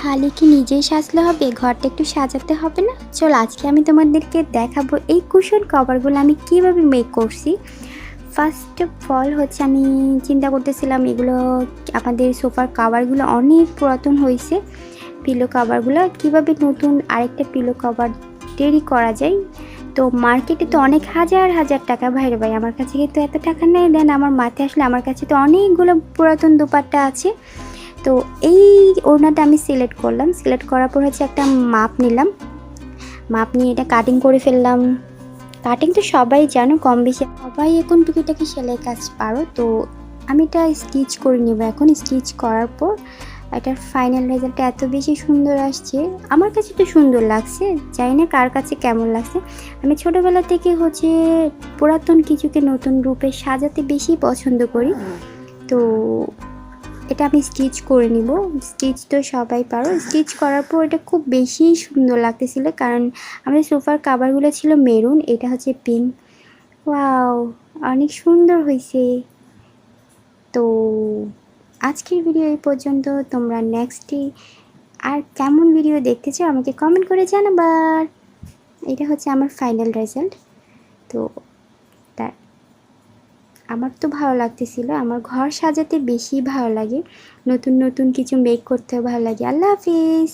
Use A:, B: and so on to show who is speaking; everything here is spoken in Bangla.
A: খালি কি নিজেই সাজলে হবে, ঘরটা একটু সাজাতে হবে না? চল আজকে আমি তোমাদেরকে দেখাবো এই কুশন কভারগুলো আমি কিভাবে মেক করছি। ফার্স্ট অফ অল হচ্ছে আমি চিন্তা করতেছিলাম এগুলো আমাদের সোফার কাভারগুলো অনেক পুরাতন হয়েছে, পিলো কাভারগুলো কিভাবে নতুন আরেকটা পিলো কভার তৈরি করা যায়। তো মার্কেটে তো অনেক হাজার হাজার টাকা, ভাই রে ভাই আমার কাছে কিন্তু এত টাকা নেই। দেন আমার মাথায় আসলে আমার কাছে তো অনেকগুলো পুরাতন দোপাট্টা আছে। তো এই ওড়নাটা আমি সিলেক্ট করলাম, সিলেক্ট করার পর হচ্ছে একটা মাপ নিলাম, মাপ নিয়ে এটা কাটিং করে ফেললাম। কাটিং তো সবাই জানো, কম বেশি সবাই এখন টুকিটাকি সেলাই কাজ পারো। তো আমি এটা স্টিচ করে নেব এখন। স্টিচ করার পর এটার ফাইনাল রেজাল্টটা এত বেশি সুন্দর আসছে, আমার কাছে তো সুন্দর লাগছে, জানি না কার কাছে কেমন লাগছে। আমি ছোটোবেলা থেকে হচ্ছে পুরাতন কিছুকে নতুন রূপে সাজাতে বেশি পছন্দ করি। তো এটা আমি স্টিচ করে নিব। স্টিচ তো সবাই পারো। স্টিচ করার পর এটা খুব বেশি সুন্দর লাগতেছিল, কারণ আমাদের সোফার কাভারগুলো ছিল মেরুন, এটা হচ্ছে পিঙ্ক। ওয়াও, অনেক সুন্দর হয়েছে। তো আজকের ভিডিও এই পর্যন্ত। তোমরা নেক্সটে আর কেমন ভিডিও দেখতে চাও আমাকে কমেন্ট করে জানাবার। এটা হচ্ছে আমার ফাইনাল রেজাল্ট। তো আমার তো ভালো লাগতেছিল, আমার ঘর সাজাতে বেশি ভালো লাগে, নতুন নতুন কিছু মেক করতেও ভালো লাগে। আল্লাহ হাফিজ।